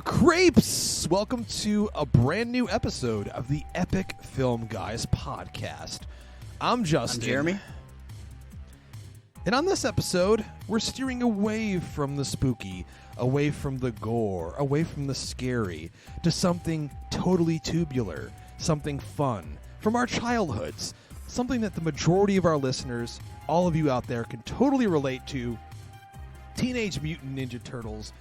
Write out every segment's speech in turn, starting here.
Crepes! Welcome to a brand new episode of the Epic Film Guys podcast. I'm Justin. I'm Jeremy. And on this episode, we're steering away from the spooky, away from the gore, away from the scary, to something totally tubular, something fun, from our childhoods, something that the majority of our listeners, all of you out there, can totally relate to. Teenage Mutant Ninja Turtles,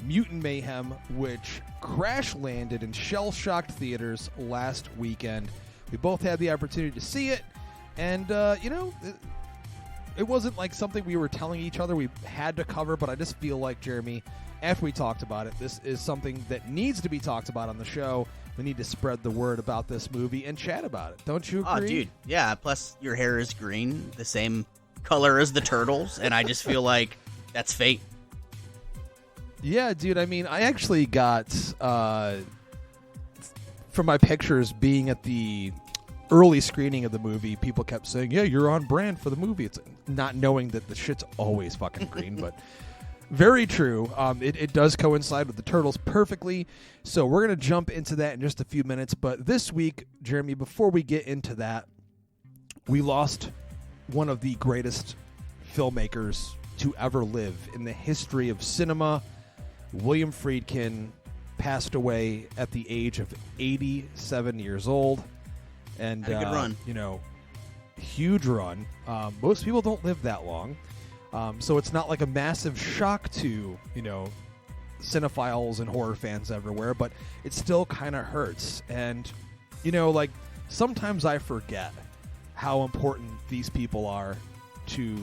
Mutant Mayhem, which crash-landed in shell-shocked theaters last weekend. We both had the opportunity to see it, and, it wasn't like something we were telling each other we had to cover, but I just feel like, Jeremy, after we talked about it, this is something that needs to be talked about on the show. We need to spread the word about this movie and chat about it. Don't you agree? Oh, dude, yeah, plus your hair is green, the same color as the turtles, and I just feel like that's fate. Yeah, dude, I mean, I actually got, from my pictures being at the early screening of the movie, people kept saying, yeah, you're on brand for the movie. It's not knowing that the shit's always fucking green, but very true. It does coincide with the Turtles perfectly, so we're going to jump into that in just a few minutes. But this week, Jeremy, before we get into that, we lost one of the greatest filmmakers to ever live in the history of cinema. William Friedkin passed away at the age of 87 years old. And, had a good run. Huge run. Most people don't live that long. So it's not like a massive shock to, cinephiles and horror fans everywhere, but it still kind of hurts. And, sometimes I forget how important these people are to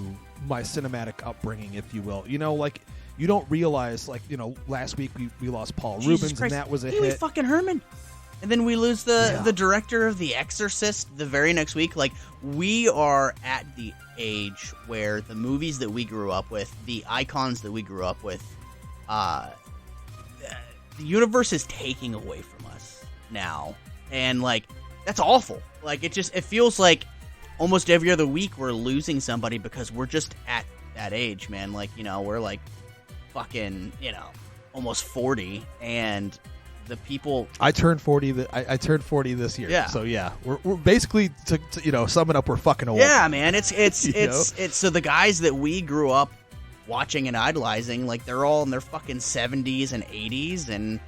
my cinematic upbringing, if you will. You don't realize, last week we lost Paul Rubens, Christ. and that was a Pee Wee hit. fucking Herman. And then we lose the director of The Exorcist the very next week. Like, we are at the age where the movies that we grew up with, the icons that we grew up with, the universe is taking away from us now. And, that's awful. It feels like almost every other week we're losing somebody because we're just at that age, man. We're fucking, almost 40, and the people. I turned 40. I turned 40 this year. Yeah. So yeah, we're basically to sum it up, we're fucking old. Yeah, man. It's so the guys that we grew up watching and idolizing, they're all in their fucking 70s and 80s, and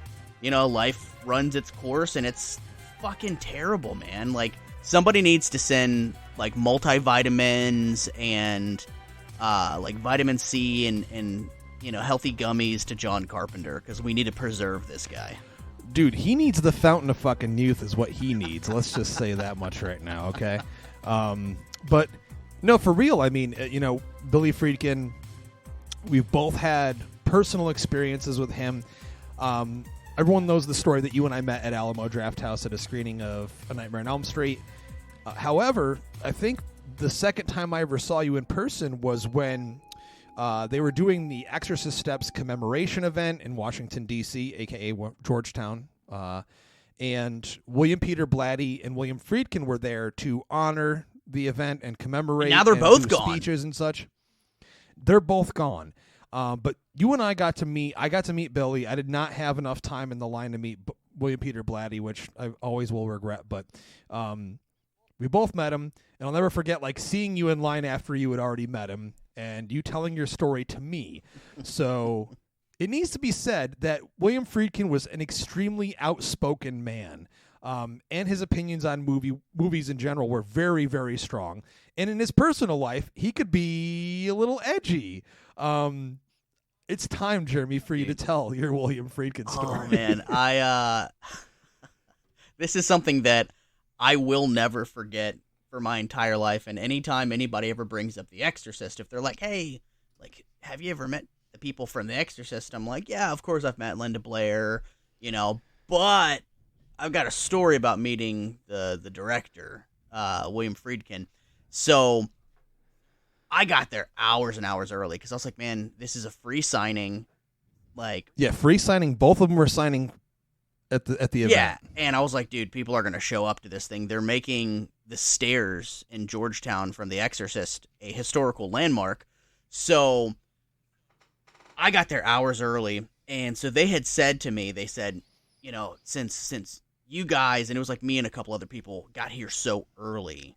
life runs its course, and it's fucking terrible, man. Somebody needs to send multivitamins and vitamin C and healthy gummies to John Carpenter, because we need to preserve this guy. Dude, he needs the fountain of fucking youth is what he needs. Let's just say that much right now, okay? But, no, for real, I mean, Billy Friedkin, we've both had personal experiences with him. Everyone knows the story that you and I met at Alamo Drafthouse at a screening of A Nightmare on Elm Street. However, I think the second time I ever saw you in person was when they were doing the Exorcist Steps commemoration event in Washington, D.C., a.k.a. Georgetown. And William Peter Blatty and William Friedkin were there to honor the event and commemorate. And now they're both do gone. Speeches and such. They're both gone. But you and I got to meet Billy. I did not have enough time in the line to meet William Peter Blatty, which I always will regret. But we both met him, and I'll never forget seeing you in line after you had already met him, and you telling your story to me. So it needs to be said that William Friedkin was an extremely outspoken man, and his opinions on movies in general were very, very strong. And in his personal life, he could be a little edgy. It's time, Jeremy, for you to tell your William Friedkin story. Oh, man. This is something that I will never forget for my entire life, and anytime anybody ever brings up The Exorcist, if they're like, hey, have you ever met the people from The Exorcist? I'm like, yeah, of course I've met Linda Blair, but I've got a story about meeting the director, William Friedkin. So I got there hours and hours early because I was like, man, this is a free signing. Yeah, free signing. Both of them were signing at the event. Yeah, and I was like, dude, people are going to show up to this thing. They're making the stairs in Georgetown from The Exorcist a historical landmark. So I got there hours early, And so they had said to me, they said, since you guys, and it was like me and a couple other people got here so early,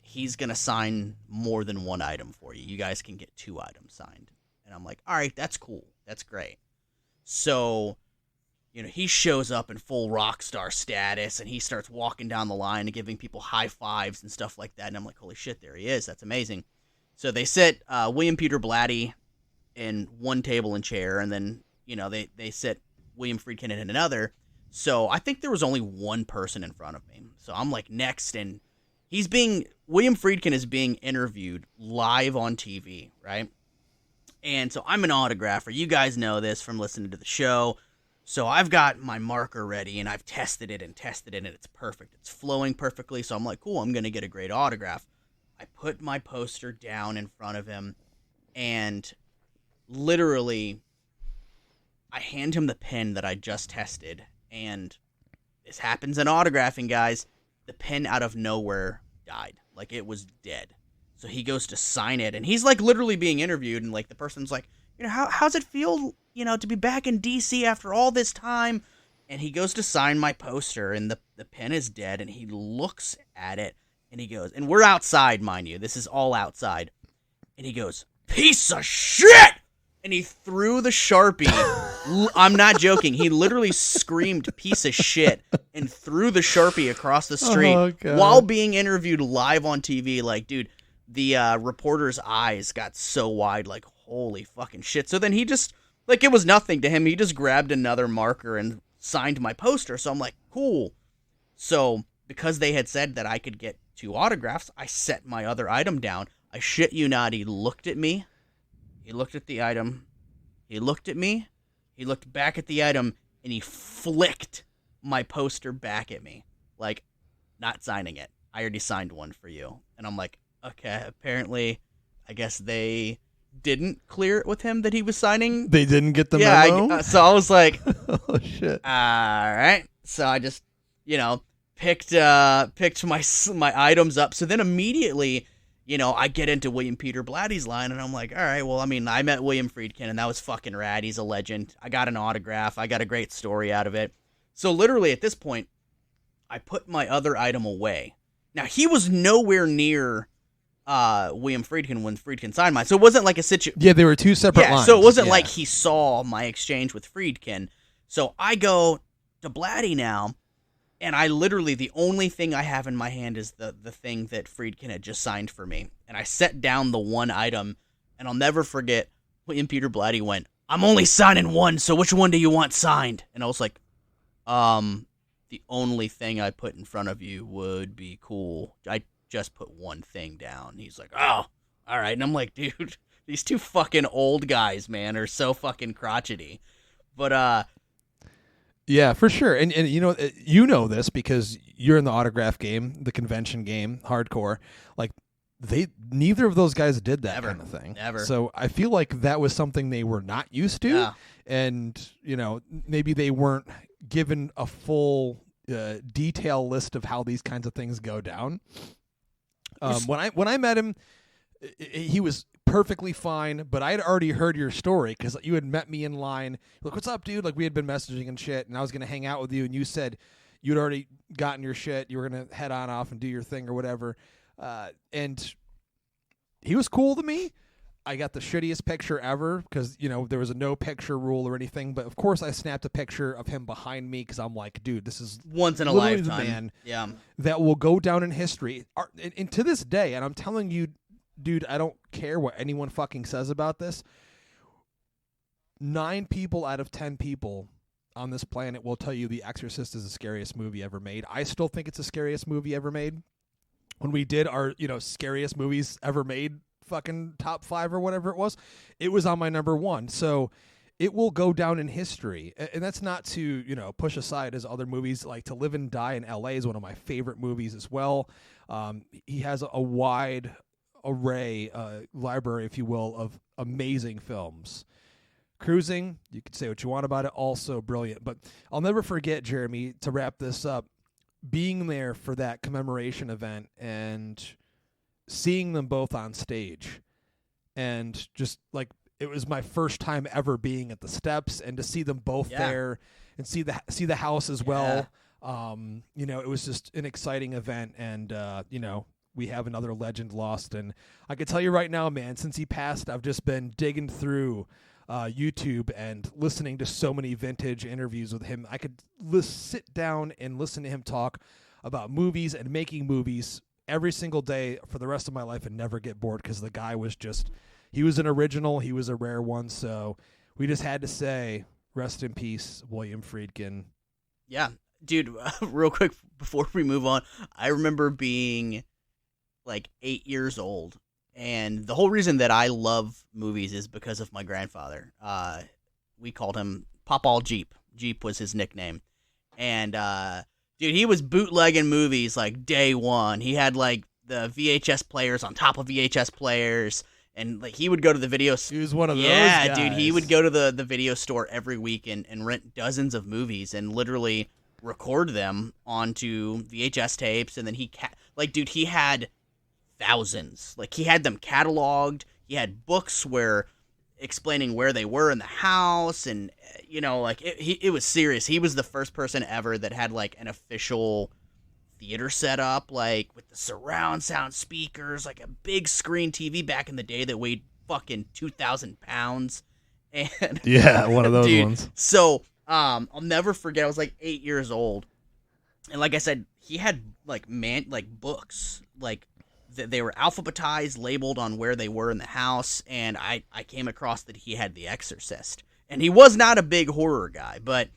he's going to sign more than one item for you. You guys can get 2 items signed. And I'm like, all right, that's cool. That's great. So, he shows up in full rock star status, and he starts walking down the line and giving people high fives and stuff like that. And I'm like, holy shit, there he is. That's amazing. So they sit William Peter Blatty in one table and chair, and then, they sit William Friedkin in another. So I think there was only one person in front of me. So I'm like next, and William Friedkin is being interviewed live on TV, right? And so I'm an autographer. You guys know this from listening to the show. So I've got my marker ready, and I've tested it, and it's perfect. It's flowing perfectly, so I'm like, cool, I'm going to get a great autograph. I put my poster down in front of him, and literally, I hand him the pen that I just tested, and this happens in autographing, guys. The pen out of nowhere died. Like, it was dead. So he goes to sign it, and he's, like, literally being interviewed, and, like, the person's like, how's it feel, to be back in D.C. after all this time? And he goes to sign my poster, and the pen is dead, and he looks at it, and he goes, and we're outside, mind you. This is all outside. And he goes, piece of shit! And he threw the Sharpie. I'm not joking. He literally screamed, piece of shit, and threw the Sharpie across the street while being interviewed live on TV. Like, dude, the reporter's eyes got so wide, like, holy fucking shit. So then he just, like, it was nothing to him. He just grabbed another marker and signed my poster. So I'm like, cool. So because they had said that I could get 2 autographs, I set my other item down. I shit you not, he looked at me. He looked at the item. He looked at me. He looked back at the item, and he flicked my poster back at me. Like, not signing it. I already signed one for you. And I'm like, okay, apparently, I guess they didn't clear it with him that he was signing. They didn't get the memo? So I was like, oh, shit. All right. So I just, picked my items up. So then immediately, I get into William Peter Blatty's line, and I'm like, all right, well, I mean, I met William Friedkin, and that was fucking rad. He's a legend. I got an autograph. I got a great story out of it. So literally at this point, I put my other item away. Now, he was nowhere near William Friedkin when Friedkin signed mine. So it wasn't like a situation. Yeah, they were 2 separate lines. So it wasn't like he saw my exchange with Friedkin. So I go to Blatty now, and I literally, the only thing I have in my hand is the thing that Friedkin had just signed for me. And I set down the one item, and I'll never forget, William Peter Blatty went, I'm only signing one, so which one do you want signed? And I was like, the only thing I put in front of you would be cool. I just put one thing down. He's like, oh, all right. And I'm like, dude, these 2 fucking old guys, man, are so fucking crotchety. But, yeah, for sure. And this because you're in the autograph game, the convention game, hardcore. Like, neither of those guys did that kind of thing. Never. So I feel like that was something they were not used to. Yeah. And, maybe they weren't given a full detail list of how these kinds of things go down. When I met him, he was perfectly fine, but I had already heard your story because you had met me in line. Like, what's up, dude? Like, we had been messaging and shit, and I was going to hang out with you, and you said you'd already gotten your shit. You were going to head on off and do your thing or whatever. And he was cool to me. I got the shittiest picture ever because, there was a no picture rule or anything. But, of course, I snapped a picture of him behind me because I'm like, dude, this is once in a lifetime. Man that will go down in history. And to this day, and I'm telling you, dude, I don't care what anyone fucking says about this. 9 people out of 10 people on this planet will tell you The Exorcist is the scariest movie ever made. I still think it's the scariest movie ever made. When we did our, scariest movies ever made fucking top 5 or whatever it was on my number 1. So it will go down in history. And that's not to, push aside his other movies. Like To Live and Die in L.A. is one of my favorite movies as well. He has a wide array, library, if you will, of amazing films. Cruising, you could say what you want about it, also brilliant. But I'll never forget, Jeremy, to wrap this up, being there for that commemoration event and seeing them both on stage. And just like it was my first time ever being at the steps, and to see them both there and see the house as well. It was just an exciting event, and we have another legend lost. And I can tell you right now, man, since he passed, I've just been digging through YouTube and listening to so many vintage interviews with him. I could sit down and listen to him talk about movies and making movies every single day for the rest of my life and never get bored, because the guy was he was an original. He was a rare one. So we just had to say, rest in peace, William Friedkin. Yeah. Dude, real quick before we move on, I remember being like 8 years old, and the whole reason that I love movies is because of my grandfather. We called him Pawpaw Jeep. Jeep was his nickname. And, dude, he was bootlegging movies like day one. He had like the VHS players on top of VHS players, and like he would go to the video. He was one of those guys. guys. Dude, he would go to the video store every week and rent dozens of movies and literally record them onto VHS tapes, and then he had thousands. Like, he had them cataloged. He had books explaining where they were in the house, and it was serious. He was the first person ever that had like an official theater set up, like with the surround sound speakers, like a big screen TV back in the day that weighed fucking 2,000 pounds. And yeah, one of those dude, ones. So I'll never forget. I was like 8 years old, and like I said, he had like books, like they were alphabetized, labeled on where they were in the house. And I came across that he had The Exorcist, and he was not a big horror guy, but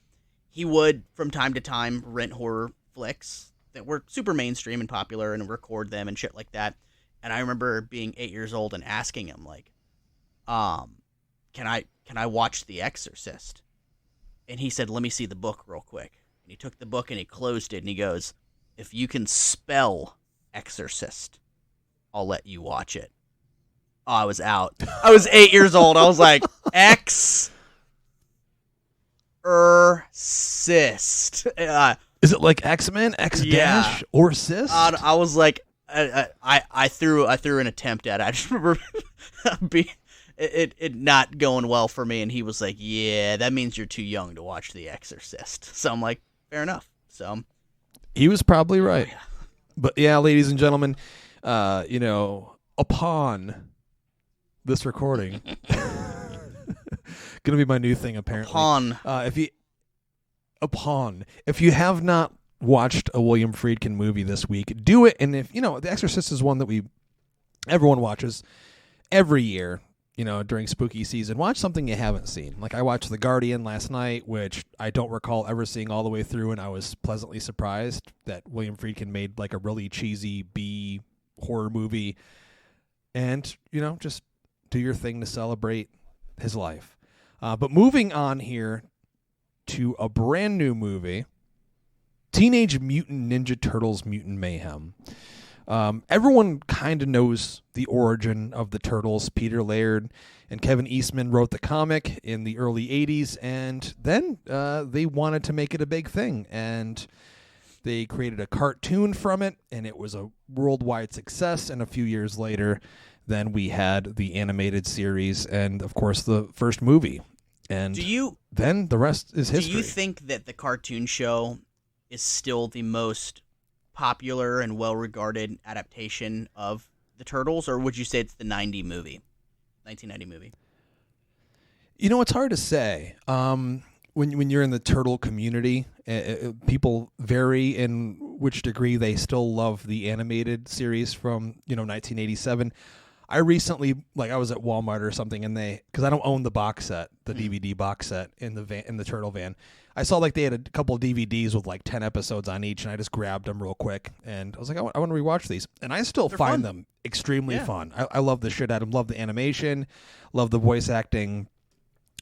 he would from time to time rent horror flicks that were super mainstream and popular and record them and shit like that. And I remember being 8 years old and asking him like, can I watch The Exorcist? And he said, let me see the book real quick. And he took the book and he closed it, and he goes, if you can spell exorcist, I'll let you watch it. Oh, I was out. I was 8 years old. I was like, Exorcist. Is it like X-Men, X-dash, or cyst? I was like, I threw an attempt at it. I just remember it not going well for me, and he was like, yeah, that means you're too young to watch The Exorcist. So I'm like, fair enough. So he was probably right. Yeah. But yeah, ladies and gentlemen, upon this recording, gonna be my new thing apparently. If you have not watched a William Friedkin movie this week, do it. And if The Exorcist is one that everyone watches every year, during spooky season. Watch something you haven't seen. Like, I watched The Guardian last night, which I don't recall ever seeing all the way through, and I was pleasantly surprised that William Friedkin made like a really cheesy B horror movie. And, just do your thing to celebrate his life. But moving on here to a brand new movie, Teenage Mutant Ninja Turtles Mutant Mayhem. Everyone kind of knows the origin of the Turtles. Peter Laird and Kevin Eastman wrote the comic in the early 80s, and then they wanted to make it a big thing, and they created a cartoon from it, and it was a worldwide success. And a few years later, then we had the animated series and, of course, the first movie. And then the rest is history. Do you think that the cartoon show is still the most popular and well-regarded adaptation of the Turtles, or would you say it's the 1990 movie? It's hard to say. When you're in the turtle community, people vary in which degree they still love the animated series from 1987. I recently, I was at Walmart or something, and because I don't own the box set, the DVD box set in the turtle van. I saw they had a couple of DVDs with 10 episodes on each, and I just grabbed them real quick, and I was like, I want to rewatch these, and I still find them extremely fun. I love the shit out of them, love the animation, love the voice acting.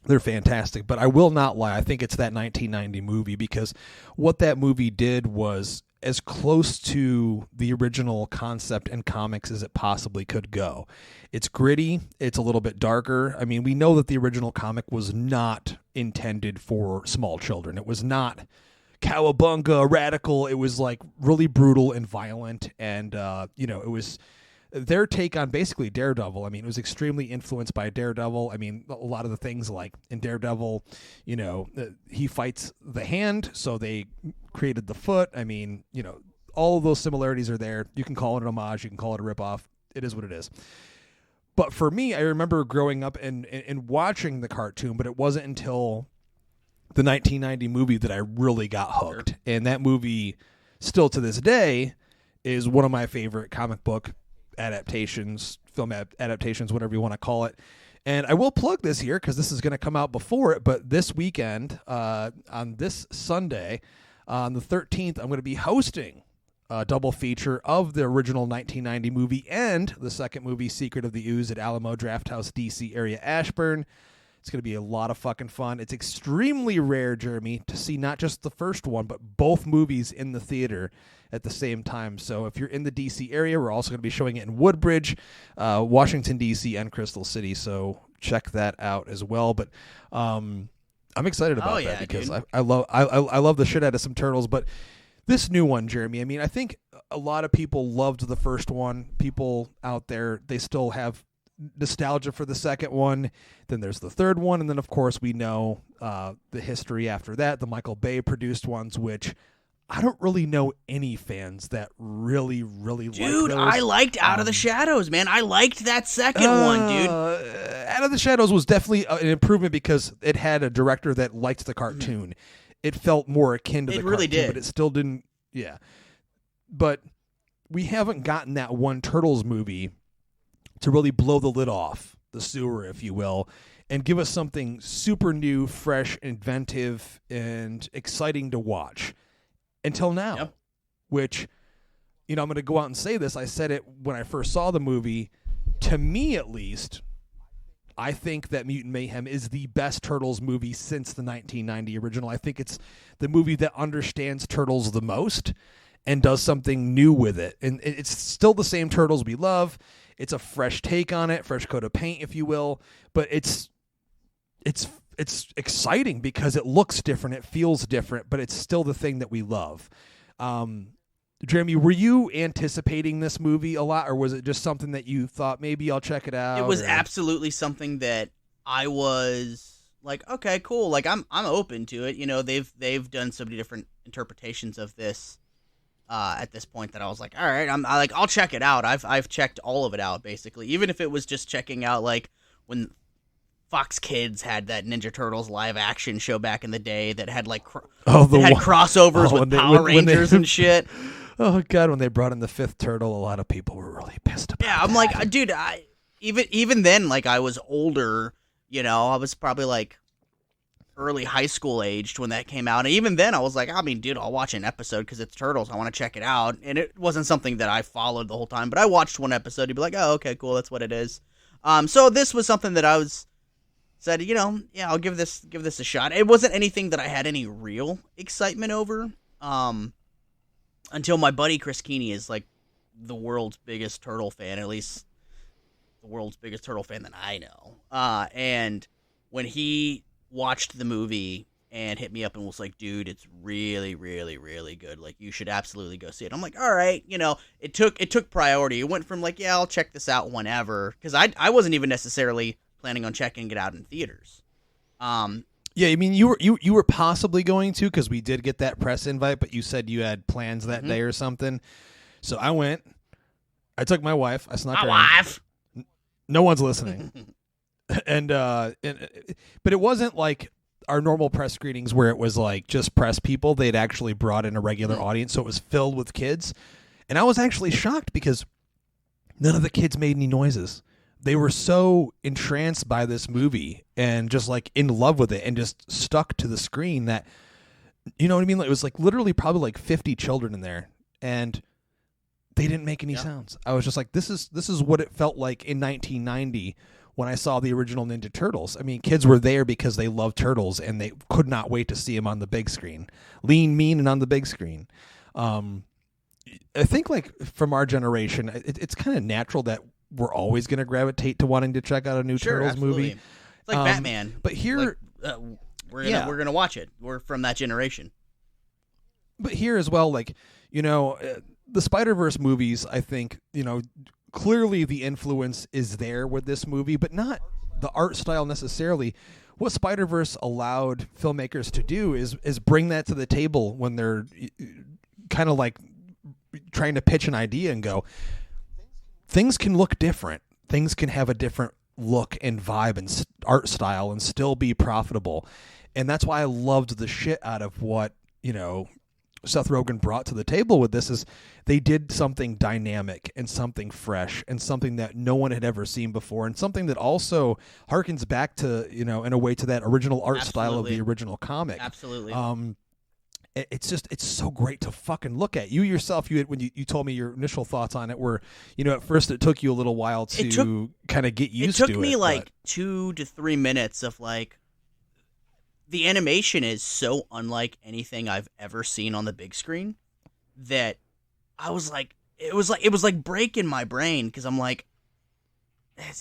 They're fantastic, but I will not lie. I think it's that 1990 movie, because what that movie did was as close to the original concept and comics as it possibly could go. It's gritty. It's a little bit darker. I mean, we know that the original comic was not intended for small children. It was not Cowabunga, radical. It was really brutal and violent. And, it was their take on basically Daredevil. I mean, it was extremely influenced by Daredevil. I mean, a lot of the things like in Daredevil, he fights the hand, so they created the foot. I mean, all of those similarities are there. You can call it an homage. You can call it a ripoff. It is what it is. But for me, I remember growing up and watching the cartoon, but it wasn't until the 1990 movie that I really got hooked. Sure. And that movie, still to this day, is one of my favorite comic book adaptations, film adaptations, whatever you want to call it. And I will plug this here because this is going to come out before it, but this weekend, on this Sunday, on the 13th, I'm going to be hosting a double feature of the original 1990 movie and the second movie, Secret of the Ooze, at Alamo Drafthouse, DC area, Ashburn. It's going to be a lot of fucking fun. It's extremely rare, Jeremy, to see not just the first one, but both movies in the theater at the same time. So if you're in the D.C. area, we're also going to be showing it in Woodbridge, Washington, D.C., and Crystal City. So check that out as well. But I'm excited about that because I love the shit out of some Turtles. But this new one, Jeremy, I mean, I think a lot of people loved the first one. People out there, they still have nostalgia for the second one. Then there's the third one, and then of course we know the history after that, the Michael Bay produced ones, which I don't really know any fans that really like those. Dude, I liked Out of the Shadows, man. I liked that second one, dude. Out of the Shadows was definitely an improvement because it had a director that liked the cartoon. It felt more akin to the cartoon. It really did. But it still didn't, yeah. But we haven't gotten that one Turtles movie to really blow the lid off the sewer, if you will, and give us something super new, fresh, inventive, and exciting to watch until now. Which, I'm going to go out and say this. I said it when I first saw the movie. To me, at least, I think that Mutant Mayhem is the best Turtles movie since the 1990 original. I think it's the movie that understands Turtles the most and does something new with it. And it's still the same Turtles we love. It's a fresh take on it, fresh coat of paint, if you will. But it's exciting because it looks different, it feels different, but it's still the thing that we love. Jeremy, were you anticipating this movie a lot, or was it just something that you thought maybe I'll check it out? It was absolutely something that I was like, okay, cool. Like I'm open to it. They've done so many different interpretations of this at this point that I was like, all right, I'll check it out. I've checked all of it out basically, even if it was just checking out like when Fox Kids had that Ninja Turtles live action show back in the day that had like crossovers with Power Rangers and shit. Oh God, when they brought in the fifth turtle, a lot of people were really pissed about. Yeah, I'm that. like, dude, even then, like I was older, I was probably like early high school aged when that came out, and even then I was like, I mean, dude, I'll watch an episode because it's Turtles, I want to check it out, and it wasn't something that I followed the whole time, but I watched one episode, you'd be like, oh, okay, cool, that's what it is. So this was something that I said, I'll give this a shot. It wasn't anything that I had any real excitement over, until my buddy Chris Keeney is like the world's biggest Turtle fan, at least the world's biggest Turtle fan that I know. And when he watched the movie and hit me up and was like, dude, it's really, really, really good. Like, you should absolutely go see it. I'm like, all right, it took priority. It went from like, yeah, I'll check this out whenever, because I wasn't even necessarily planning on checking it out in theaters. Yeah, I mean, you were possibly going to, because we did get that press invite, but you said you had plans that day or something. So I went. I took my wife. I snuck her. My wife. No one's listening. and but it wasn't like our normal press screenings where it was like just press people. They'd actually brought in a regular audience, so it was filled with kids. And I was actually shocked because none of the kids made any noises. They were so entranced by this movie and just like in love with it and just stuck to the screen that, you know what I mean? It was like literally probably like 50 children in there, and they didn't make any sounds. I was just like, this is what it felt like in 1990 when I saw the original Ninja Turtles. I mean, kids were there because they loved Turtles and they could not wait to see them on the big screen, lean, mean, and on the big screen. I think like from our generation, it's kind of natural that we're always going to gravitate to wanting to check out a new Turtles absolutely. movie. It's like Batman. But here, we're gonna watch it. We're from that generation. But here as well, like, the Spider-Verse movies, I think, clearly the influence is there with this movie, but not the art style necessarily. What Spider-Verse allowed filmmakers to do is bring that to the table when they're kind of like trying to pitch an idea and go, things can look different. Things can have a different look and vibe and art style and still be profitable. And that's why I loved the shit out of what, Seth Rogen brought to the table with this. Is they did something dynamic and something fresh and something that no one had ever seen before, and something that also harkens back to, in a way, to that original art style of the original comic. Absolutely. It's so great to fucking look at. You yourself, when you told me your initial thoughts on it were, at first it took you a little while to kind of get used to it. It took me like 2 to 3 minutes of like, the animation is so unlike anything I've ever seen on the big screen that I was like, it was like breaking my brain, because I'm like,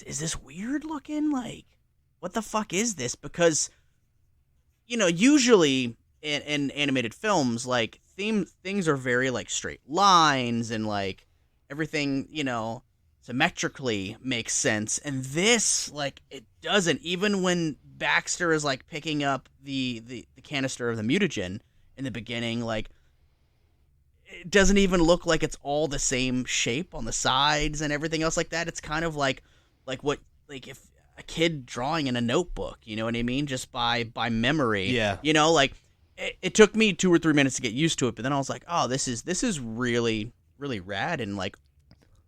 is this weird looking? Like, what the fuck is this? Because, usually in animated films, like things are very like straight lines and like everything, symmetrically makes sense. And this, like, it doesn't. Even when Baxter is like picking up the canister of the mutagen in the beginning, like, it doesn't even look like it's all the same shape on the sides and everything else like that. It's kind of like if a kid drawing in a notebook, you know what I mean? Just by memory. Yeah. Like it took me 2 or 3 minutes to get used to it, but then I was like, oh, this is really, really rad and like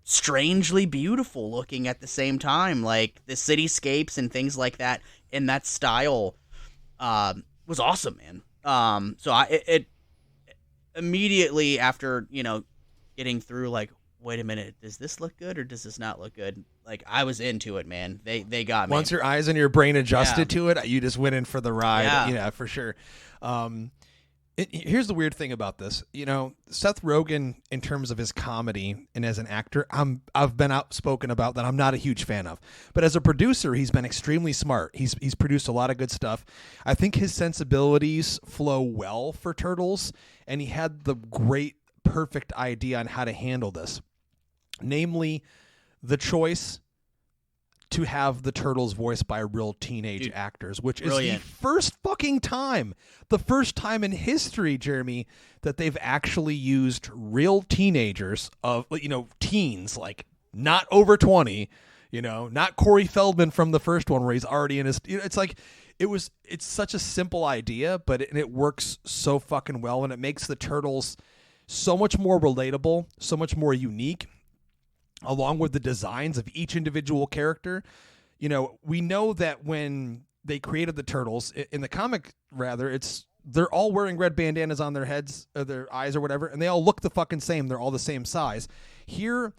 strangely beautiful looking at the same time. Like the cityscapes and things like that in that style was awesome, man. So it immediately after, getting through, like, wait a minute, does this look good or does this not look good? Like, I was into it, man. They got me. Once your eyes and your brain adjusted to it, you just went in for the ride. Yeah, for sure. Here's the weird thing about this. Seth Rogen, in terms of his comedy and as an actor, I've been outspoken about that I'm not a huge fan of. But as a producer, he's been extremely smart. He's produced a lot of good stuff. I think his sensibilities flow well for Turtles, and he had the perfect idea on how to handle this. Namely, the choice to have the Turtles voiced by real teenage actors, which brilliant. Is the first time in history, Jeremy, that they've actually used real teenagers of, teens, like not over 20, not Corey Feldman from the first one where he's already in his, it's like, it's such a simple idea, but it works so fucking well, and it makes the Turtles so much more relatable, so much more unique, along with the designs of each individual character. We know that when they created the Turtles, in the comic, rather, they're all wearing red bandanas on their heads, or their eyes or whatever, and they all look the fucking same. They're all the same size. Here,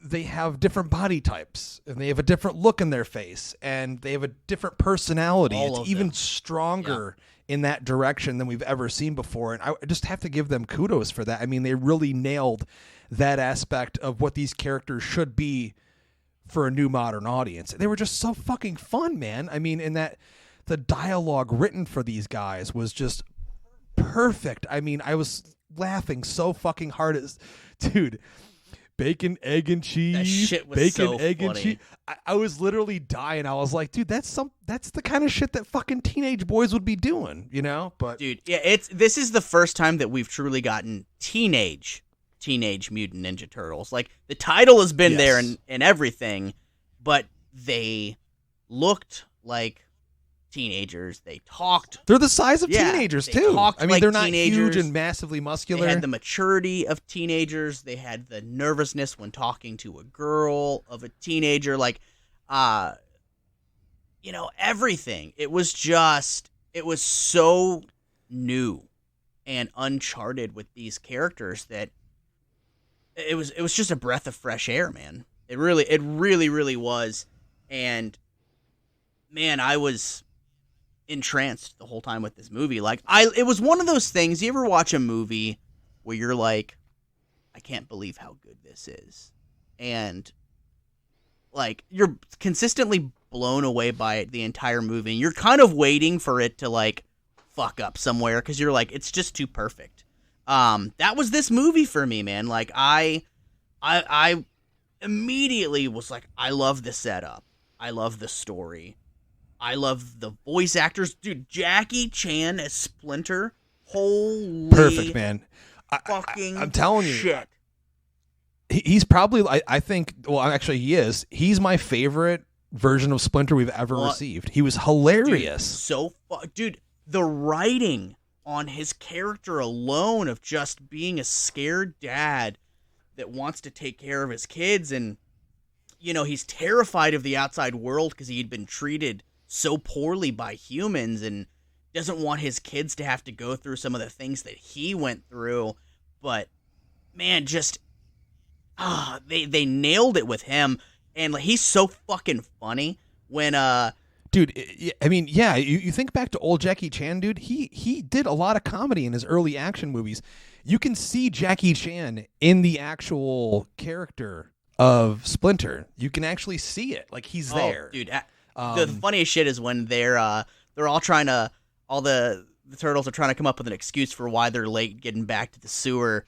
they have different body types, and they have a different look in their face, and they have a different personality. It's even stronger in that direction than we've ever seen before, and I just have to give them kudos for that. I mean, they really nailed that aspect of what these characters should be for a new modern audience. They were just so fucking fun, man. I mean, in that the dialogue written for these guys was just perfect. I mean, I was laughing so fucking hard dude, bacon, egg, and cheese. That shit was bacon, so egg, funny. And cheese. I was literally dying. I was like, dude, that's the kind of shit that fucking teenage boys would be doing, But dude, yeah, this is the first time that we've truly gotten Teenage Mutant Ninja Turtles. Like, the title has been there and everything, but they looked like teenagers. They talked. They're the size of teenagers, too. I mean, they're not teenagers. huge and massively muscular. They had the maturity of teenagers. They had the nervousness when talking to a girl of a teenager. Like, everything. It was so new and uncharted with these characters that it was just a breath of fresh air, man. It really, really was. And man, I was entranced the whole time with this movie. Like, it was one of those things. You ever watch a movie where you're like, I can't believe how good this is, and like you're consistently blown away by it the entire movie, and you're kind of waiting for it to like fuck up somewhere because you're like, it's just too perfect. That was this movie for me, man. Like, I immediately was like, I love the setup. I love the story. I love the voice actors. Dude, Jackie Chan as Splinter. Holy perfect, man. I'm telling you. Shit. He's probably, I think, well, actually he is. He's my favorite version of Splinter we've ever received. He was hilarious. Dude, the writing on his character alone of just being a scared dad that wants to take care of his kids, and he's terrified of the outside world because he'd been treated so poorly by humans and doesn't want his kids to have to go through some of the things that he went through. But man, just they nailed it with him, and like, he's so fucking funny when dude, I mean, yeah, you think back to old Jackie Chan, dude, he did a lot of comedy in his early action movies. You can see Jackie Chan in the actual character of Splinter. You can actually see it. Like, he's there. Dude, the funniest shit is when they're all trying to, all the turtles are trying to come up with an excuse for why they're late getting back to the sewer,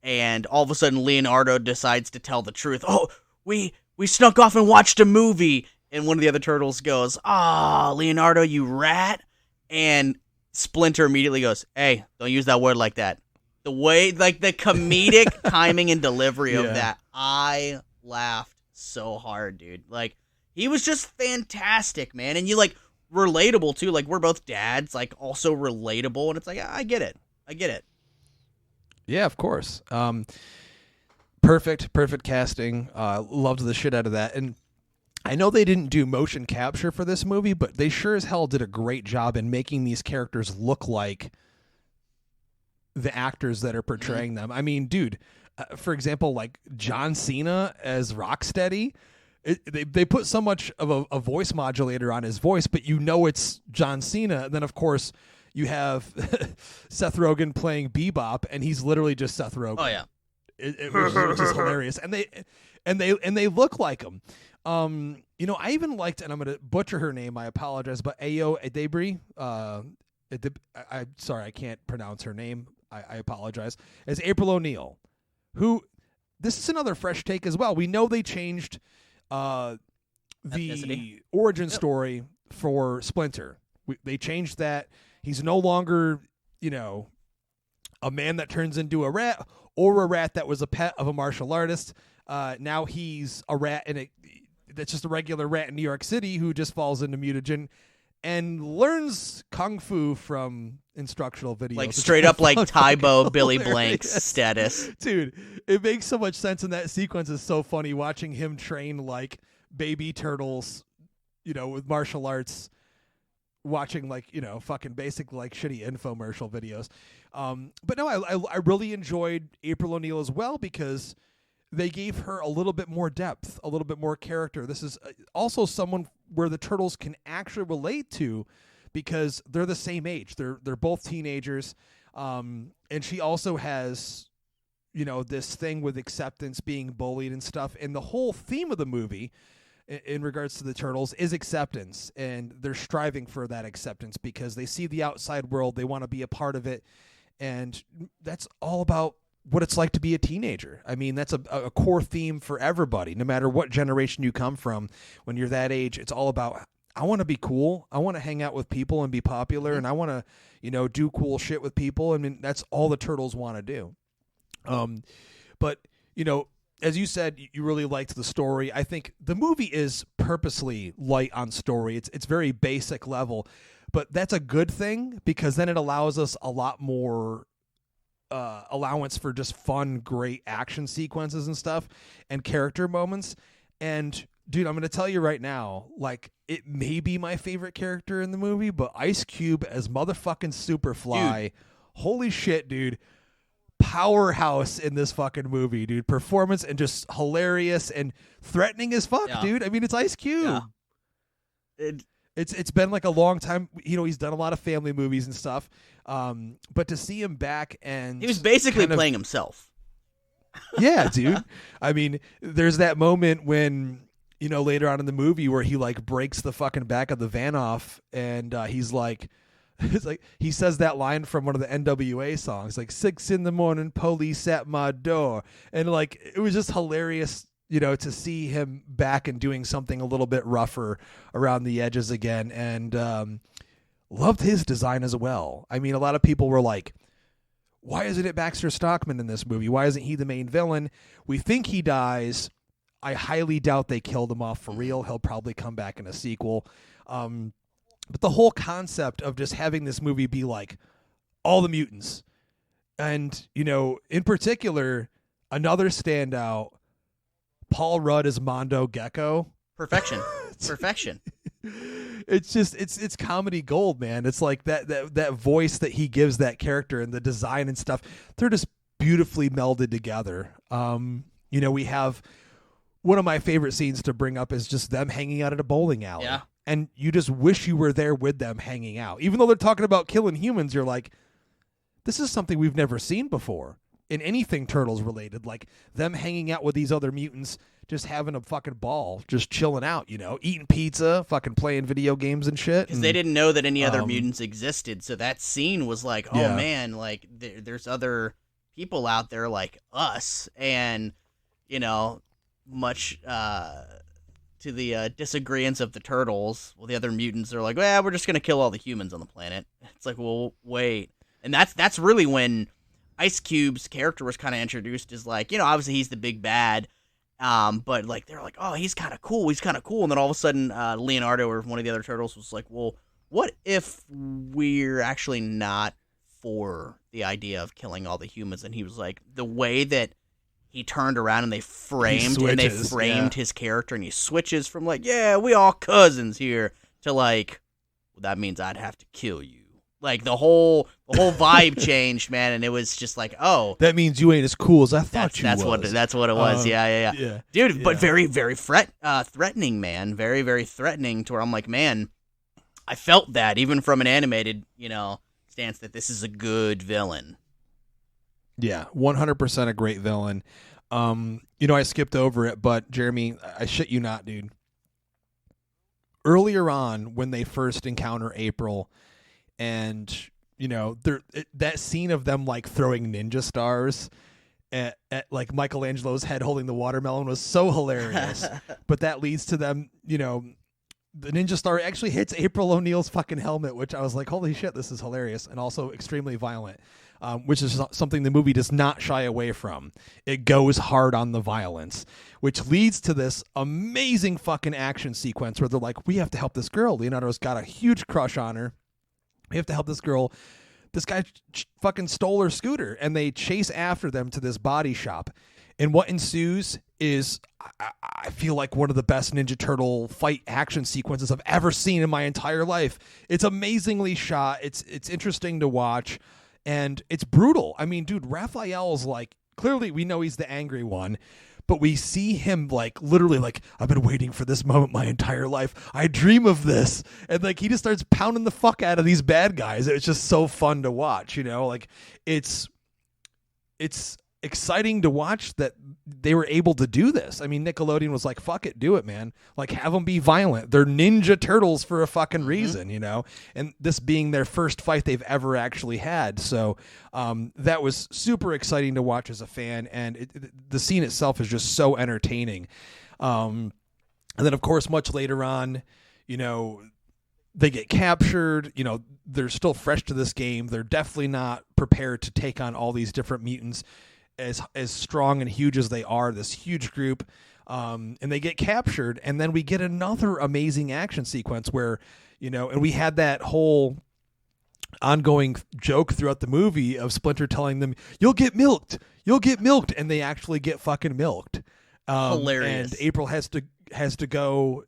and all of a sudden Leonardo decides to tell the truth. Oh, we snuck off and watched a movie. And one of the other turtles goes, Leonardo, you rat. And Splinter immediately goes, hey, don't use that word like that. The way, like, the comedic timing and delivery of that, I laughed so hard, dude. Like, he was just fantastic, man. And you, like, relatable, too. Like, we're both dads, like, also relatable. And it's like, I get it. Yeah, of course. Perfect casting. Loved the shit out of that. And I know they didn't do motion capture for this movie, but they sure as hell did a great job in making these characters look like the actors that are portraying them. I mean, dude, for example, like John Cena as Rocksteady, they put so much of a voice modulator on his voice, but it's John Cena. And then, of course, you have Seth Rogen playing Bebop, and he's literally just Seth Rogen. Oh, yeah. It was just hilarious. And they look like him. I even liked, and I'm going to butcher her name, I apologize, but Ayo Edebiri, I'm sorry, I can't pronounce her name. I apologize. As April O'Neil, who, this is another fresh take as well. We know they changed the ethnicity. Origin story for Splinter. They changed that. He's no longer, a man that turns into a rat or a rat that was a pet of a martial artist. Now he's a rat that's just a regular rat in New York City who just falls into mutagen and learns kung fu from instructional videos. Like straight up like Tybo Billy Blank's status. Dude, it makes so much sense, and that sequence is so funny watching him train like baby turtles, with martial arts, watching like, fucking basic like shitty infomercial videos. But no, I really enjoyed April O'Neil as well because they gave her a little bit more depth, a little bit more character. This is also someone where the turtles can actually relate to because they're the same age. They're both teenagers. And she also has, this thing with acceptance, being bullied and stuff. And the whole theme of the movie in regards to the turtles is acceptance. And they're striving for that acceptance because they see the outside world. They want to be a part of it. And that's all about what it's like to be a teenager. I mean, that's a core theme for everybody, no matter what generation you come from. When you're that age, it's all about, I want to be cool. I want to hang out with people and be popular. And I want to, do cool shit with people. I mean, that's all the turtles want to do. But, as you said, you really liked the story. I think the movie is purposely light on story. It's very basic level, but that's a good thing because then it allows us a lot more allowance for just fun, great action sequences and stuff and character moments. And dude, I'm going to tell you right now, like, it may be my favorite character in the movie, but Ice Cube as motherfucking Superfly, dude. Holy shit, dude. Powerhouse in this fucking movie, dude. Performance and just hilarious and threatening as fuck, dude. I mean, it's Ice Cube. Yeah. It's been like a long time. He's done a lot of family movies and stuff. But to see him back, and he was basically playing himself. Yeah, dude. I mean, there's that moment when, later on in the movie where he like breaks the fucking back of the van off, and he's like, it's like he says that line from one of the NWA songs, like 6 a.m, police at my door, and like it was just hilarious to see him back and doing something a little bit rougher around the edges again. And loved his design as well. I mean, a lot of people were like, why isn't it Baxter Stockman in this movie? Why isn't he the main villain? We think he dies. I highly doubt they killed him off for real. He'll probably come back in a sequel. But the whole concept of just having this movie be like all the mutants, and, in particular, another standout, Paul Rudd as Mondo Gecko. Perfection. It's just it's comedy gold, man. It's like that voice that he gives that character and the design and stuff. They're just beautifully melded together. We have one of my favorite scenes to bring up is just them hanging out at a bowling alley. Yeah. And you just wish you were there with them hanging out. Even though they're talking about killing humans, you're like, this is something we've never seen before in anything Turtles related. Like them hanging out with these other mutants, just having a fucking ball, just chilling out, eating pizza, fucking playing video games and shit. Because they didn't know that any other mutants existed. So that scene was like, oh man, like there's other people out there like us. And, much to the disagreeance of the Turtles, well, the other mutants are like, well, we're just going to kill all the humans on the planet. It's like, well, wait. And that's really when Ice Cube's character was kind of introduced as like, obviously he's the big bad, but like they're like, oh, he's kind of cool. And then all of a sudden Leonardo or one of the other Turtles was like, well, what if we're actually not for the idea of killing all the humans? And he was like, the way that he turned around and they framed his character, and he switches from like, yeah, we all cousins here, to like, well, that means I'd have to kill you. Like the whole vibe changed, man, and it was just like, oh, that means you ain't as cool as I thought you was. That's what it was. Yeah. Dude, but very, very threatening, man. Very, very threatening, to where I'm like, man, I felt that even from an animated, stance, that this is a good villain. Yeah, 100% a great villain. I skipped over it, but Jeremy, I shit you not, dude. Earlier on, when they first encounter April, and that scene of them like throwing ninja stars at like Michelangelo's head holding the watermelon was so hilarious. But that leads to them, the ninja star actually hits April O'Neil's fucking helmet, which I was like, holy shit, this is hilarious, and also extremely violent. Which is something the movie does not shy away from. It goes hard on the violence, which leads to this amazing fucking action sequence where they're like, we have to help this girl. Leonardo's got a huge crush on her. We have to help this girl. This guy fucking stole her scooter, and they chase after them to this body shop. And what ensues is, I feel like one of the best Ninja Turtle fight action sequences I've ever seen in my entire life. It's amazingly shot. It's interesting to watch. And it's brutal. I mean, dude, Raphael's like, clearly we know he's the angry one, but we see him like literally like, I've been waiting for this moment my entire life. I dream of this. And like he just starts pounding the fuck out of these bad guys. It's just so fun to watch, like it's exciting to watch that they were able to do this. I mean, Nickelodeon was like, fuck it, do it, man. Like, have them be violent. They're Ninja Turtles for a fucking reason, and this being their first fight they've ever actually had. So that was super exciting to watch as a fan, and the scene itself is just so entertaining. And then, of course, much later on, they get captured. They're still fresh to this game. They're definitely not prepared to take on all these different mutants as strong and huge as they are, this huge group, and they get captured, and then we get another amazing action sequence where, and we had that whole ongoing joke throughout the movie of Splinter telling them, you'll get milked, and they actually get fucking milked. Hilarious. And April has to go,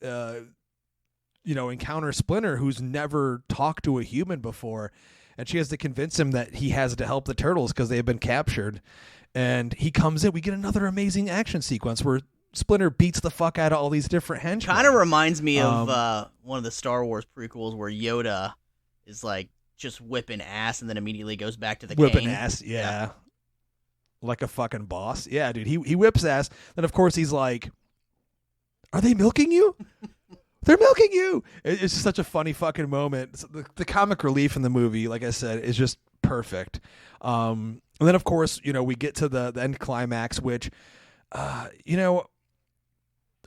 encounter Splinter, who's never talked to a human before, and she has to convince him that he has to help the Turtles because they have been captured. And he comes in. We get another amazing action sequence where Splinter beats the fuck out of all these different henchmen. Kind of reminds me of one of the Star Wars prequels where Yoda is like just whipping ass and then immediately goes back to the whipping cane. Ass, yeah. Like a fucking boss. Yeah, dude. He whips ass. Then of course he's like, "Are they milking you? They're milking you!" It's just such a funny fucking moment. The comic relief in the movie, like I said, is just perfect. And then, of course, we get to the end climax, which,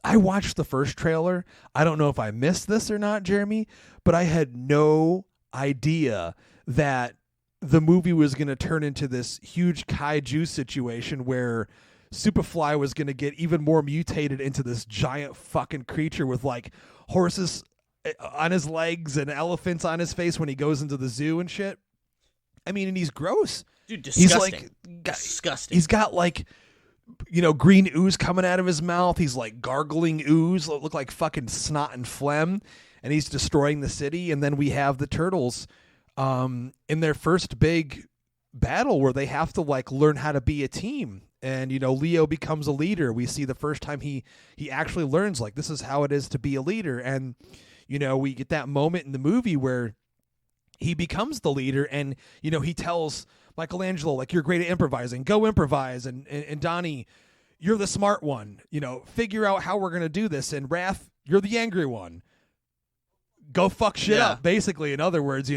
I watched the first trailer. I don't know if I missed this or not, Jeremy, but I had no idea that the movie was going to turn into this huge kaiju situation where Superfly was going to get even more mutated into this giant fucking creature with like horses on his legs and elephants on his face when he goes into the zoo and shit. I mean, and he's gross. Dude, disgusting. He's like, disgusting. He's got like, green ooze coming out of his mouth. He's like gargling ooze, look like fucking snot and phlegm, and he's destroying the city. And then we have the turtles in their first big battle where they have to like learn how to be a team. And, Leo becomes a leader. We see the first time he actually learns like this is how it is to be a leader. And, we get that moment in the movie where he becomes the leader and, he tells Michelangelo, like, you're great at improvising. Go improvise. And Donnie, you're the smart one. Figure out how we're going to do this. And Raph, you're the angry one. Go fuck shit up, basically, in other words,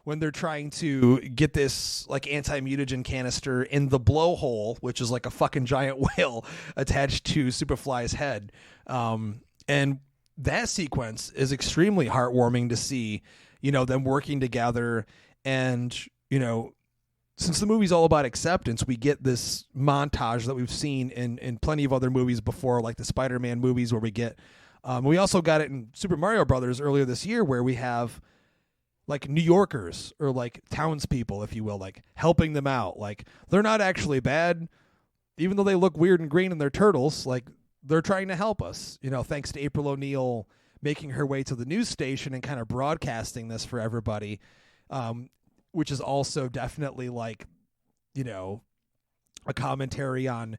when they're trying to get this, like, anti-mutagen canister in the blowhole, which is like a fucking giant whale attached to Superfly's head. And that sequence is extremely heartwarming to see, them working together. And, since the movie's all about acceptance, we get this montage that we've seen in plenty of other movies before, like the Spider-Man movies where we get, we also got it in Super Mario Brothers earlier this year where we have like New Yorkers or like townspeople, if you will, like helping them out. Like they're not actually bad, even though they look weird and green and they're turtles, like they're trying to help us, thanks to April O'Neil making her way to the news station and kind of broadcasting this for everybody. Which is also definitely like, a commentary on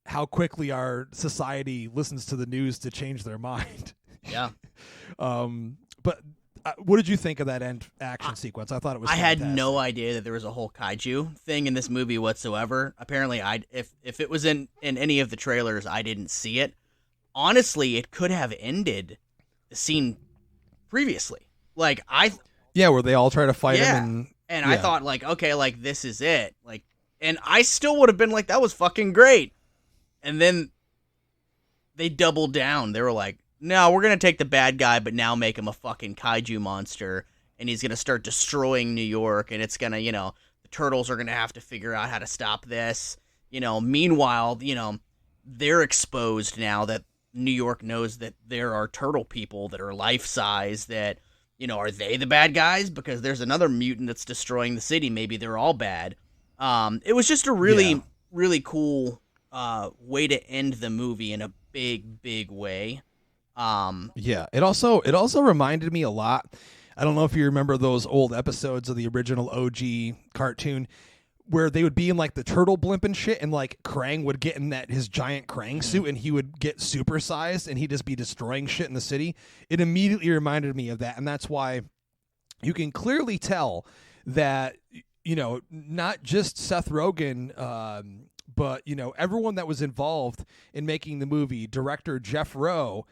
how quickly our society listens to the news to change their mind. Yeah. But what did you think of that end action sequence? I thought it was fantastic. Had no idea that there was a whole kaiju thing in this movie whatsoever. Apparently, if it was in any of the trailers, I didn't see it. Honestly, it could have ended the scene previously. Like, where they all try to fight him and I thought, like, okay, like, this is it. Like, and I still would have been like, that was fucking great. And then they doubled down. They were like, no, we're going to take the bad guy, but now make him a fucking kaiju monster. And he's going to start destroying New York. And it's going to, the turtles are going to have to figure out how to stop this. Meanwhile, they're exposed now that New York knows that there are turtle people that are life-size that, are they the bad guys? Because there's another mutant that's destroying the city. Maybe they're all bad. It was just a really, really cool way to end the movie in a big, big way. It also reminded me a lot. I don't know if you remember those old episodes of the original OG cartoon where they would be in like the turtle blimp and shit, and like Krang would get in his giant Krang suit and he would get supersized and he'd just be destroying shit in the city. It immediately reminded me of that, and that's why you can clearly tell that, not just Seth Rogen, but, everyone that was involved in making the movie, director Jeff Rowe,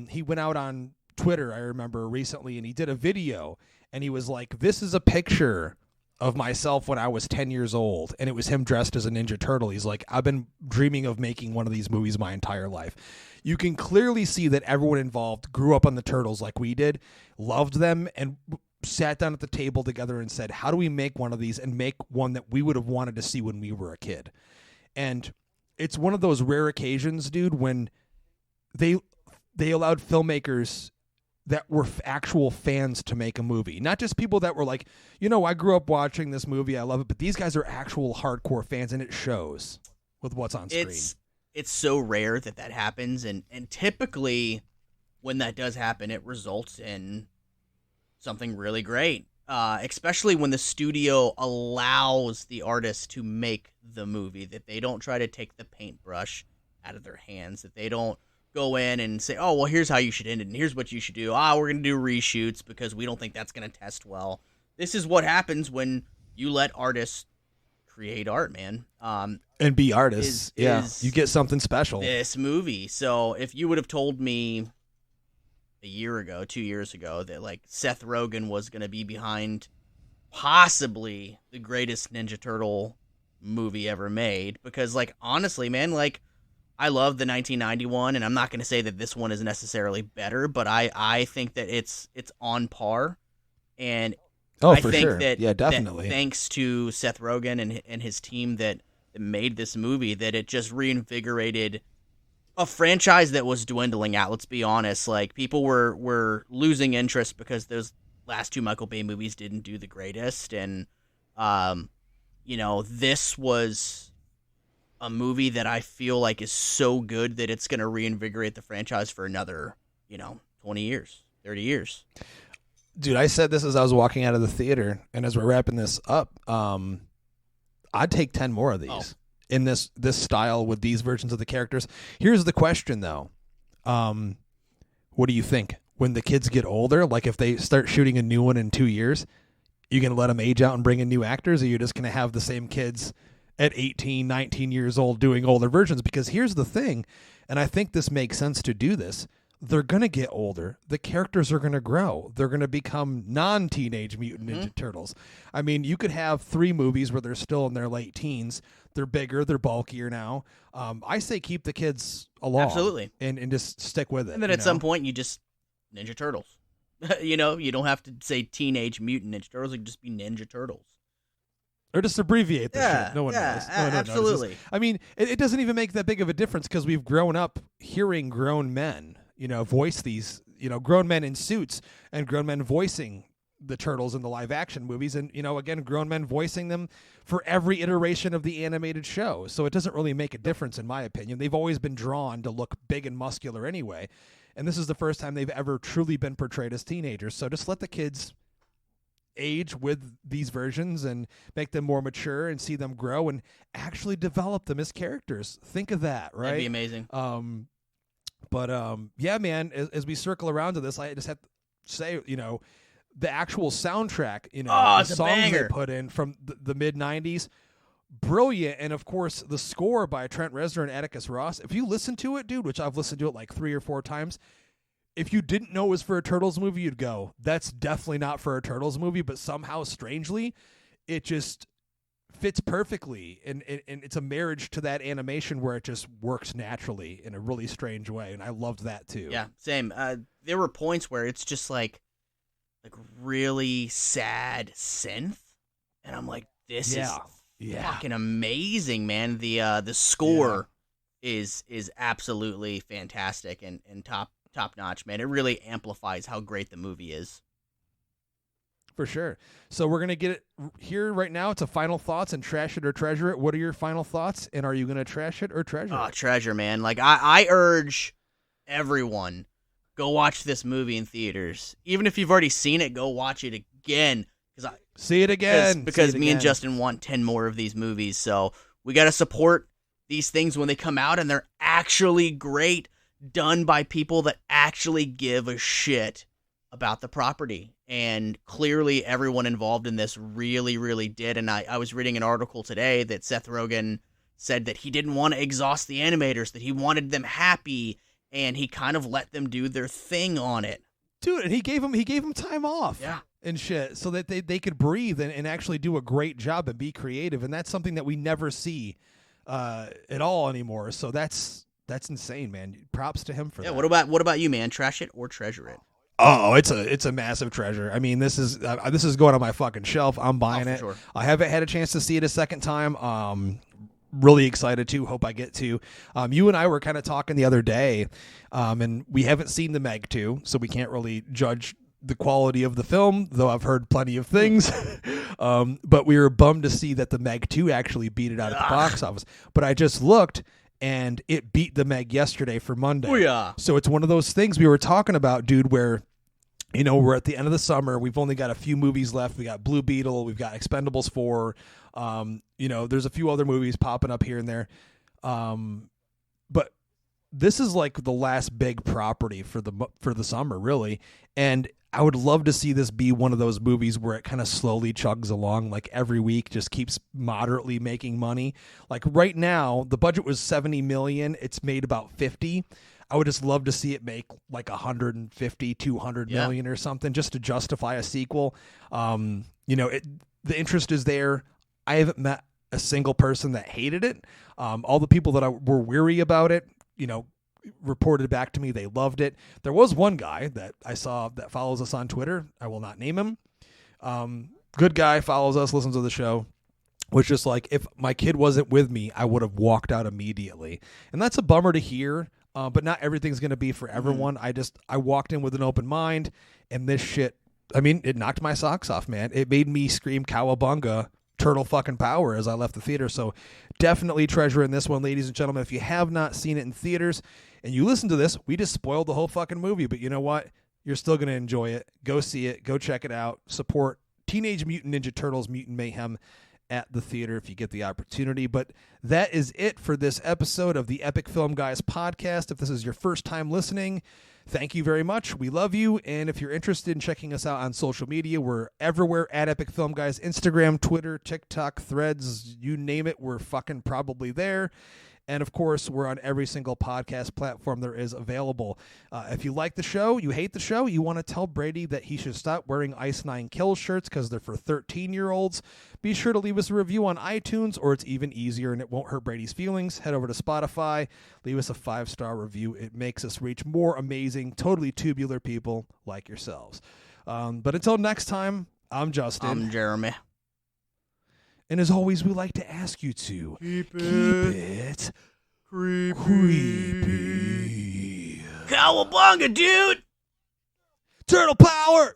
he went out on Twitter, I remember recently, and he did a video and he was like, this is a picture of myself when I was 10 years old, and it was him dressed as a Ninja Turtle. He's like, I've been dreaming of making one of these movies my entire life. You can clearly see that everyone involved grew up on the Turtles like we did, loved them, and sat down at the table together and said, how do we make one of these and make one that we would have wanted to see when we were a kid? And it's one of those rare occasions, dude, when they allowed filmmakers that were actual fans to make a movie. Not just people that were like, I grew up watching this movie, I love it, but these guys are actual hardcore fans, and it shows with what's on screen. It's so rare that happens, and typically when that does happen, it results in something really great, especially when the studio allows the artist to make the movie, that they don't try to take the paintbrush out of their hands, that they don't go in and say, oh, well, here's how you should end it, and here's what you should do. We're going to do reshoots because we don't think that's going to test well. This is what happens when you let artists create art, man. And be artists. You get something special. This movie. So if you would have told me a year ago, 2 years ago, that like Seth Rogen was going to be behind possibly the greatest Ninja Turtle movie ever made, because like, honestly, man, like, I love the 1991, and I'm not going to say that this one is necessarily better, but I think that it's on par. And I for think sure. that, Yeah, definitely. that thanks to Seth Rogen and his team that made this movie, that it just reinvigorated a franchise that was dwindling out. Let's be honest. Like, people were losing interest because those last two Michael Bay movies didn't do the greatest. And, this was a movie that I feel like is so good that it's going to reinvigorate the franchise for another, 20 years, 30 years. Dude, I said this as I was walking out of the theater, and as we're wrapping this up, I'd take 10 more of these in this style with these versions of the characters. Here's the question, though. What do you think? When the kids get older, like if they start shooting a new one in 2 years, you going to let them age out and bring in new actors, or you're just going to have the same kids at 18, 19 years old doing older versions? Because here's the thing, and I think this makes sense to do this. They're going to get older. The characters are going to grow. They're going to become non-teenage Mutant Ninja Turtles. I mean, you could have 3 movies where they're still in their late teens. They're bigger. They're bulkier now. I say keep the kids along. Absolutely. And just stick with it. And then at some point, you just Ninja Turtles. You don't have to say Teenage Mutant Ninja Turtles. It can just be Ninja Turtles. Or just abbreviate the shit. No one knows. No one absolutely. Notices. I mean, it doesn't even make that big of a difference because we've grown up hearing grown men, voice these, grown men in suits and grown men voicing the Turtles in the live action movies. And, again, grown men voicing them for every iteration of the animated show. So it doesn't really make a difference, in my opinion. They've always been drawn to look big and muscular anyway. And this is the first time they've ever truly been portrayed as teenagers. So just let the kids age with these versions and make them more mature and see them grow and actually develop them as characters. Think of that, right? That'd be amazing. Yeah, man, as we circle around to this, I just have to say, the actual soundtrack, the songs they put in from the mid-90s, brilliant. And of course, the score by Trent Reznor and Atticus Ross, if you listen to it, dude, which I've listened to it like 3 or 4 times, if you didn't know it was for a Turtles movie, you'd go, that's definitely not for a Turtles movie, but somehow, strangely, it just fits perfectly, and it's a marriage to that animation where it just works naturally in a really strange way, and I loved that too. Yeah, same. There were points where it's just like really sad synth, and I'm like, this is fucking amazing, man. The score is absolutely fantastic and top notch, man. It really amplifies how great the movie is. For sure. So we're going to get it here right now. It's a final thoughts and trash it or treasure it. What are your final thoughts? And are you going to trash it or treasure it? Treasure, man. Like, I urge everyone, go watch this movie in theaters. Even if you've already seen it, go watch it again. See it again. Because me and Justin want 10 more of these movies. So we got to support these things when they come out, and they're actually great, done by people that actually give a shit about the property. And clearly everyone involved in this really, really did. And I was reading an article today that Seth Rogen said that he didn't want to exhaust the animators, that he wanted them happy, and he kind of let them do their thing on it. Dude, and he gave them time off. Yeah. And shit, so that they could breathe and actually do a great job and be creative. And that's something that we never see at all anymore. So that's insane, man. Props to him for that. What about you, man? Trash it or treasure it? Oh, it's a massive treasure. I mean, this is going on my fucking shelf. I'm buying it. Sure. I haven't had a chance to see it a second time. Really excited to. Hope I get to. You and I were kind of talking the other day, and we haven't seen the Meg 2, so we can't really judge the quality of the film, though I've heard plenty of things. But we were bummed to see that the Meg 2 actually beat it out at the box office. But I just looked, and it beat the Meg yesterday for Monday. Oh, yeah. So it's one of those things we were talking about, dude, where, we're at the end of the summer. We've only got a few movies left. We got Blue Beetle. We've got Expendables 4. There's a few other movies popping up here and there. But this is like the last big property for the summer, really. And I would love to see this be one of those movies where it kind of slowly chugs along, like every week just keeps moderately making money. Like right now, the budget was $70 million. It's made about 50. I would just love to see it make like 150, 200 million or something just to justify a sequel. The interest is there. I haven't met a single person that hated it. All the people that were weary about it, reported back to me they loved it. There was one guy that I saw that follows us on Twitter. I will not name him. Good guy, follows us, listens to the show. Was just like, if my kid wasn't with me, I would have walked out immediately. And that's a bummer to hear, but not everything's going to be for everyone. I walked in with an open mind, and this shit, it knocked my socks off, man. It made me scream Cowabunga, turtle fucking power as I left the theater. So definitely treasuring this one, ladies and gentlemen. If you have not seen it in theaters and you listen to this, we just spoiled the whole fucking movie. But you know what? You're still going to enjoy it. Go see it. Go check it out. Support Teenage Mutant Ninja Turtles Mutant Mayhem at the theater if you get the opportunity. But that is it for this episode of the Epic Film Guys podcast. If this is your first time listening, thank you very much. We love you. And if you're interested in checking us out on social media, we're everywhere at Epic Film Guys. Instagram, Twitter, TikTok, Threads, you name it, we're fucking probably there. And, of course, we're on every single podcast platform there is available. If you like the show, you hate the show, you want to tell Brady that he should stop wearing Ice 9 Kills shirts because they're for 13-year-olds, be sure to leave us a review on iTunes, or it's even easier and it won't hurt Brady's feelings. Head over to Spotify, leave us a 5-star review. It makes us reach more amazing, totally tubular people like yourselves. But until next time, I'm Justin. I'm Jeremy. And as always, we like to ask you to keep it creepy. Cowabunga, dude! Turtle power!